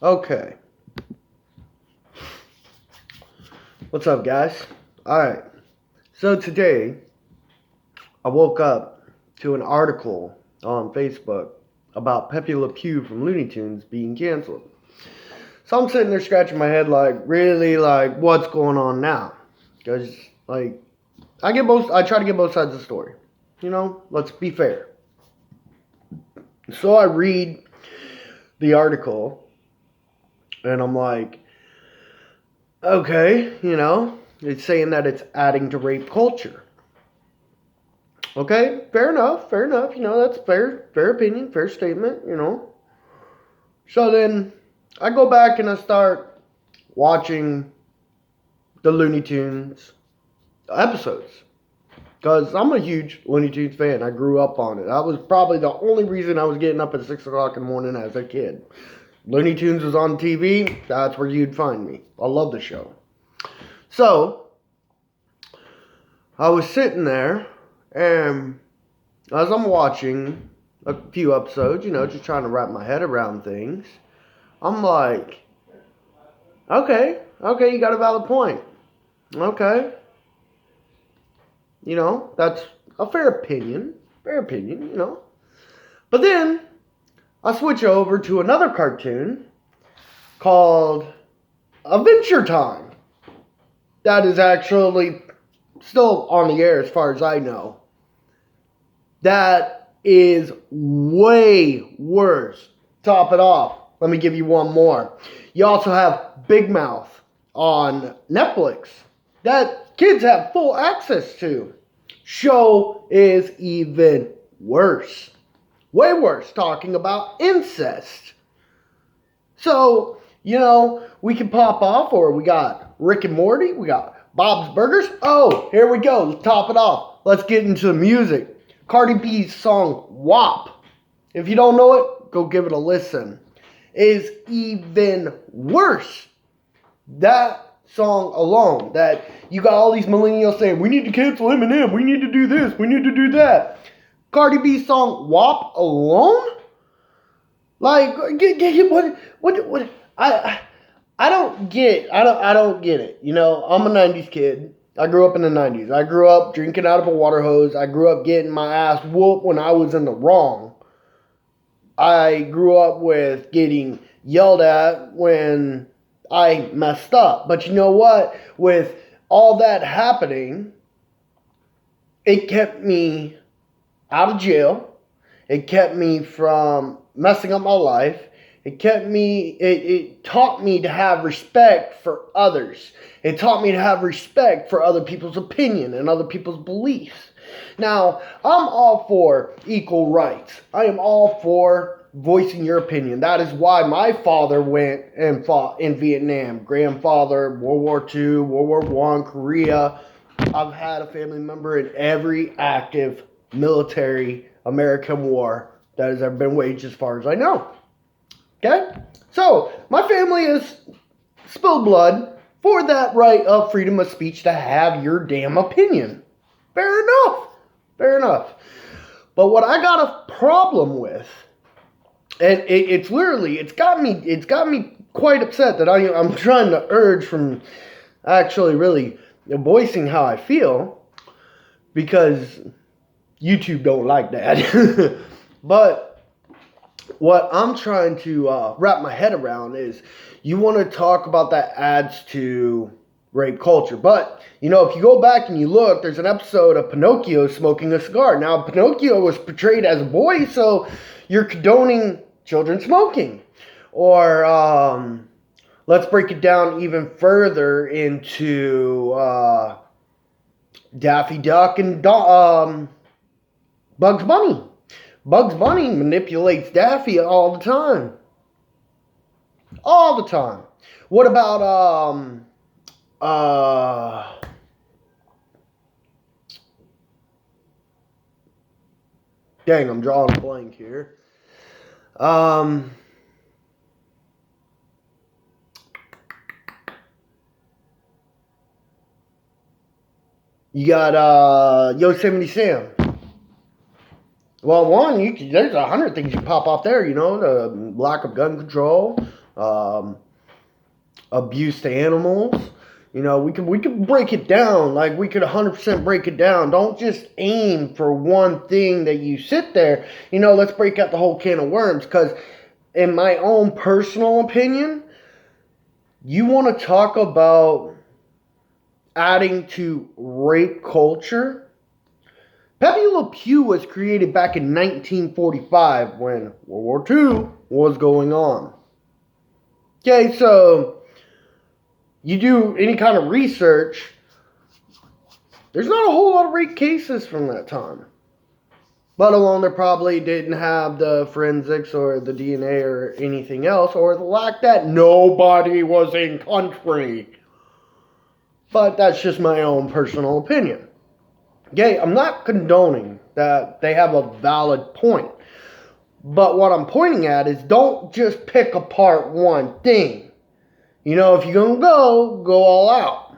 Okay. What's up, guys? Alright. So today, I woke up to an article on Facebook about Pepe Le Pew from Looney Tunes being canceled. So I'm sitting there scratching my head like, really, like, what's going on now? Because, like, I try to get both sides of the story. You know, let's be fair. So I read the article, and I'm like, okay, it's saying that it's adding to rape culture. Okay, fair enough, fair enough. That's fair opinion,. Statement. So then I go back and I start watching the Looney Tunes episodes. Because I'm a huge Looney Tunes fan. I grew up on it. That was probably the only reason I was getting up at 6 o'clock in the morning as a kid. Looney Tunes was on TV. That's where you'd find me. I love the show. So, I was sitting there, and as I'm watching a few episodes, just trying to wrap my head around things, I'm like, okay, you got a valid point. Okay. That's a fair opinion. But then, I switch over to another cartoon called Adventure Time. That is actually still on the air as far as I know. That is way worse. Top it off. Let me give you one more. You also have Big Mouth on Netflix that kids have full access to. Show is even worse. Way worse, talking about incest. So, we can pop off, or we got Rick and Morty, we got Bob's Burgers. Oh, here we go. Let's top it off. Let's get into the music. Cardi B's song WAP. If you don't know it, go give it a listen. Is even worse. That song alone, that you got all these millennials saying, we need to cancel Eminem, we need to do this, we need to do that. Cardi B's song WAP alone? Like, what? I don't get it. I'm a 90s kid. I grew up in the 90s. I grew up drinking out of a water hose. I grew up getting my ass whooped when I was in the wrong. I grew up with getting yelled at when I messed up. But you know what? With all that happening, it kept me out of jail. It kept me from messing up my life. It taught me to have respect for others. It taught me to have respect for other people's opinion and other people's beliefs. Now, I'm all for equal rights. I am all for voicing your opinion. That is why my father went and fought in Vietnam. Grandfather, World War II, World War I, Korea. I've had a family member in every active military American war that has ever been waged as far as I know. Okay? So, my family has spilled blood for that right of freedom of speech to have your damn opinion. Fair enough. But what I got a problem with, and it's got me quite upset that I'm trying to urge from actually really voicing how I feel, because YouTube don't like that. But what I'm trying to wrap my head around is, you want to talk about that adds to rape culture. But, if you go back and you look, there's an episode of Pinocchio smoking a cigar. Now, Pinocchio was portrayed as a boy, so you're condoning children smoking. Or, let's break it down even further into Daffy Duck and Bugs Bunny. Bugs Bunny manipulates Daffy all the time. What about, dang, I'm drawing a blank here. You got, Yosemite Sam. Well, there's 100 things you pop off there, the lack of gun control, um, abuse to animals. You know, we could break it down. Like, we could 100% break it down. Don't just aim for one thing that you sit there. You know, let's break out the whole can of worms. Because in my own personal opinion, you want to talk about adding to rape culture. Pepe Le Pew was created back in 1945 when World War II was going on. Okay, so you do any kind of research, there's not a whole lot of rape cases from that time. Let alone they probably didn't have the forensics or the DNA or anything else, or the lack that nobody was in country. But that's just my own personal opinion. Okay, I'm not condoning that they have a valid point. But what I'm pointing at is don't just pick apart one thing. You know, if you're going to go all out.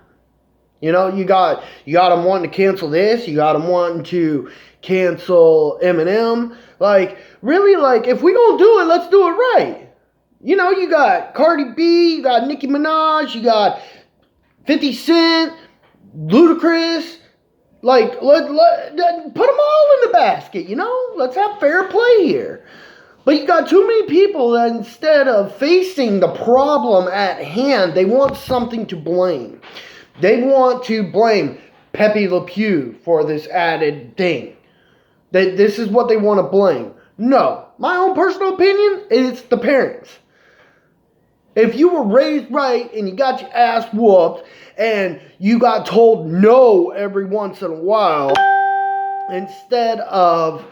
You know, you got them wanting to cancel this. You got them wanting to cancel Eminem. Like, really, like, if we going to do it, let's do it right. You know, you got Cardi B, you got Nicki Minaj, you got 50 Cent, Ludacris. Like, put them all in the basket, you know? Let's have fair play here. But you got too many people that instead of facing the problem at hand, they want something to blame. They want to blame Pepe Le Pew for this added thing. This is what they want to blame. No, my own personal opinion, it's the parents. If you were raised right and you got your ass whooped and you got told no every once in a while, instead of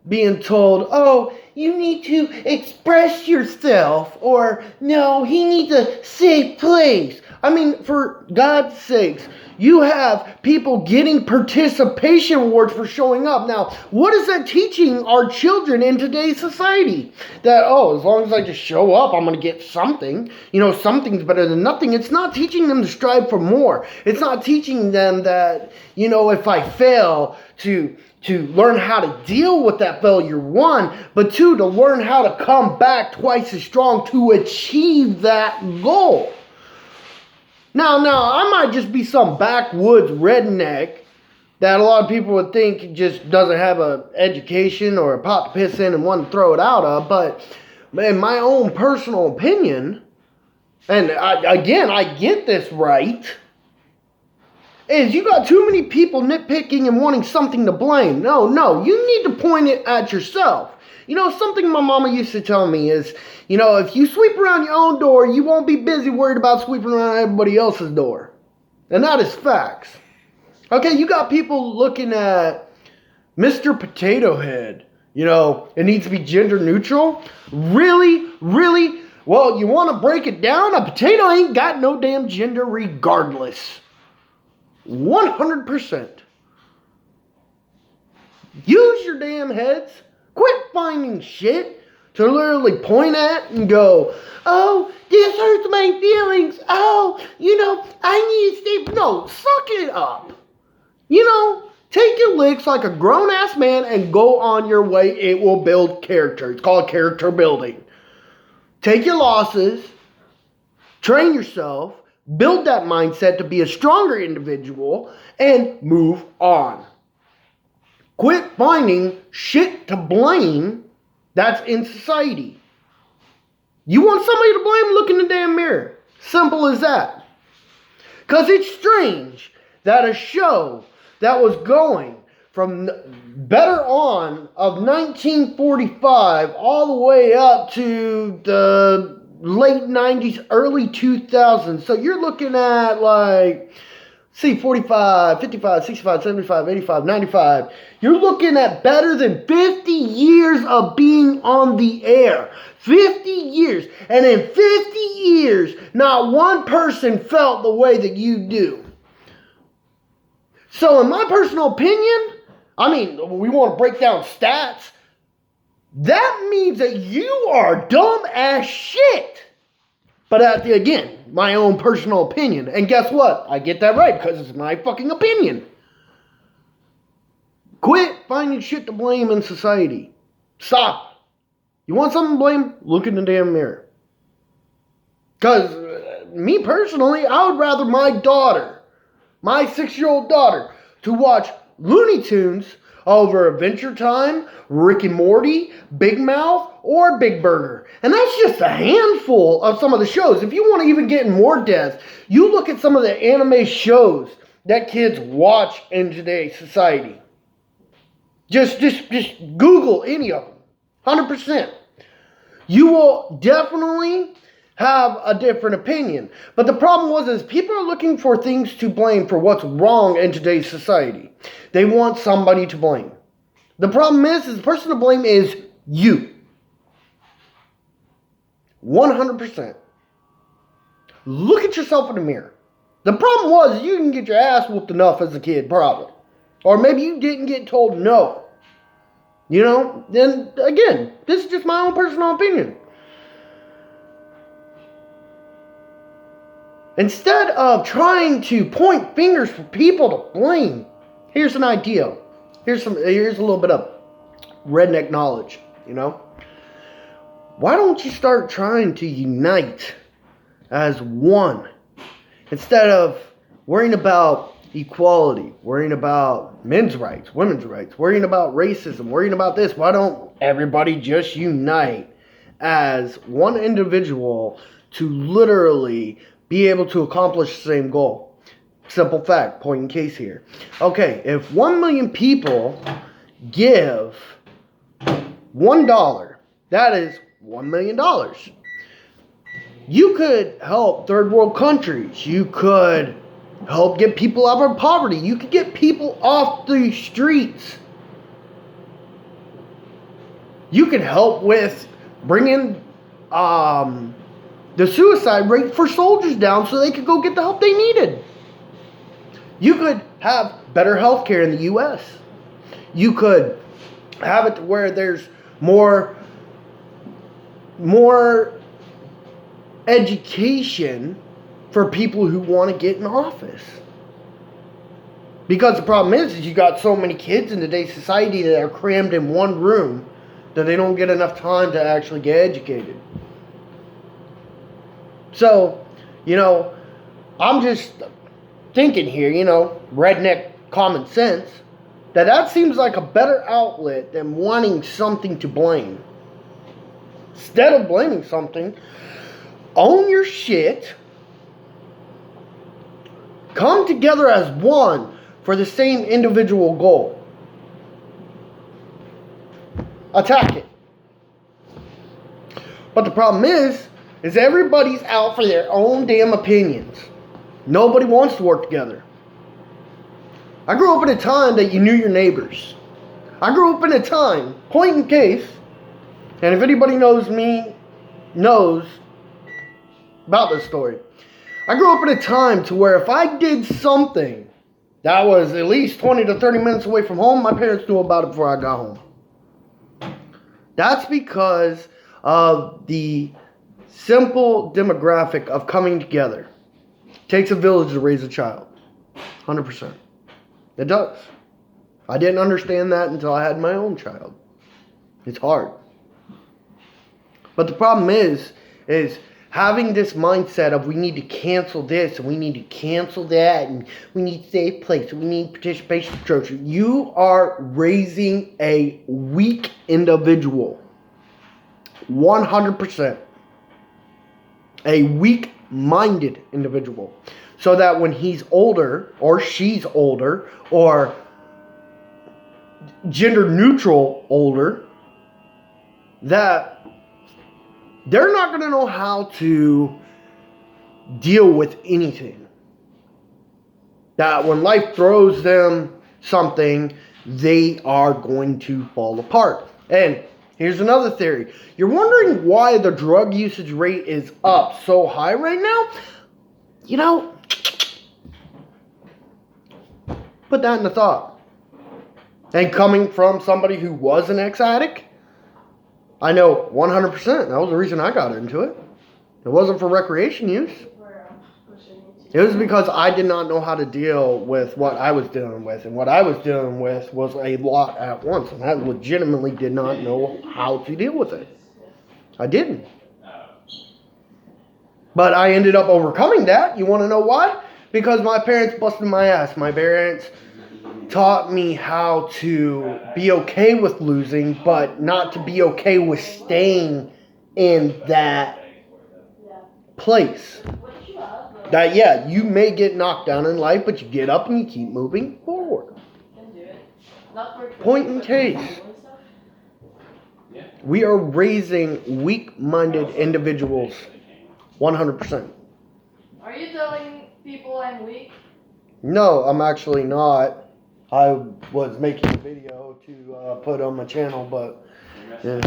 being told, oh, you need to express yourself, or no, he needs a safe place. I mean, for God's sakes, you have people getting participation awards for showing up. Now, what is that teaching our children in today's society? That, oh, as long as I just show up, I'm going to get something. You know, something's better than nothing. It's not teaching them to strive for more. It's not teaching them that, you know, if I fail, to learn how to deal with that failure, one, but two, to learn how to come back twice as strong to achieve that goal. Now, I might just be some backwoods redneck that a lot of people would think just doesn't have an education or a pot to piss in and want to throw it out of, but in my own personal opinion, and I get this right, is you got too many people nitpicking and wanting something to blame. No, you need to point it at yourself. You know, something my mama used to tell me is, you know, if you sweep around your own door, you won't be busy worried about sweeping around everybody else's door. And that is facts. Okay, you got people looking at Mr. Potato Head. You know, it needs to be gender neutral. Really? Well, you want to break it down? A potato ain't got no damn gender regardless. 100%. Use your damn heads. Quit finding shit to literally point at and go, oh, this hurts my feelings. Oh, you know, I need to stay. No, suck it up. You know, take your licks like a grown-ass man and go on your way. It will build character. It's called character building. Take your losses. Train yourself. Build that mindset to be a stronger individual and move on. Quit finding shit to blame that's in society. You want somebody to blame? Look in the damn mirror. Simple as that. Because it's strange that a show that was going from better on of 1945 all the way up to the late 90s, early 2000s. So you're looking at like, 45, 55, 65, 75, 85, 95. You're looking at better than 50 years of being on the air. 50 years. And in 50 years, not one person felt the way that you do. So in my personal opinion, I mean, we want to break down stats. That means that you are dumb as shit. But again, my own personal opinion. And guess what? I get that right because it's my fucking opinion. Quit finding shit to blame in society. Stop. You want something to blame? Look in the damn mirror. Because me personally, I would rather my daughter, my 6-year-old daughter, to watch Looney Tunes over Adventure Time, Rick and Morty, Big Mouth, or Big Burger. And that's just a handful of some of the shows. If you want to even get in more depth, you look at some of the anime shows that kids watch in today's society. Just Google any of them. 100%. You will definitely have a different opinion. But the problem is people are looking for things to blame for what's wrong in today's society. They want somebody to blame. The problem is the person to blame is you. 100%. Look at yourself in the mirror. The problem was you didn't get your ass whooped enough as a kid, probably. Or maybe you didn't get told no. You know, then again, this is just my own personal opinion. Instead of trying to point fingers for people to blame, here's an idea. Here's a little bit of redneck knowledge, you know. Why don't you start trying to unite as one instead of worrying about equality, worrying about men's rights, women's rights, worrying about racism, worrying about this? Why don't everybody just unite as one individual to literally be able to accomplish the same goal? Simple fact, point in case here. Okay, if 1 million people give $1, that is $1 million. You could help third world countries. You could help get people out of poverty. You could get people off the streets. You could help with bringing the suicide rate for soldiers down so they could go get the help they needed. You could have better health care in the U.S. You could have it to where there's more education for people who want to get in office. Because the problem is you got so many kids in today's society that are crammed in one room that they don't get enough time to actually get educated. So, you know, I'm just thinking here, you know, redneck common sense, that seems like a better outlet than wanting something to blame. Instead of blaming something, own your shit, come together as one for the same individual goal. Attack it. But the problem is everybody's out for their own damn opinions. Nobody wants to work together. I grew up in a time that you knew your neighbors. I grew up in a time, point in case, and if anybody knows me, knows about this story. I grew up in a time to where if I did something that was at least 20 to 30 minutes away from home, my parents knew about it before I got home. That's because of the simple demographic of coming together. It takes a village to raise a child. 100%. It does. I didn't understand that until I had my own child. It's hard. But the problem is having this mindset of we need to cancel this and we need to cancel that and we need safe place and we need participation structure. You are raising a weak individual. 100%. A weak-minded individual. So that when he's older or she's older or gender neutral older, that they're not going to know how to deal with anything. That when life throws them something, they are going to fall apart. And here's another theory. You're wondering why the drug usage rate is up so high right now? You know, put that in the thought. And coming from somebody who was an ex-addict, I know 100% that was the reason I got into it. It wasn't for recreation use. It was because I did not know how to deal with what I was dealing with. And what I was dealing with was a lot at once. And I legitimately did not know how to deal with it. I didn't. But I ended up overcoming that. You want to know why? Because my parents busted my ass. My parents taught me how to be okay with losing, but not to be okay with staying in that place. That, yeah, you may get knocked down in life, but you get up and you keep moving forward. Point in case, we are raising weak-minded individuals 100%. Are you telling people I'm weak? No, I'm actually not. I was making a video to put on my channel, but yeah.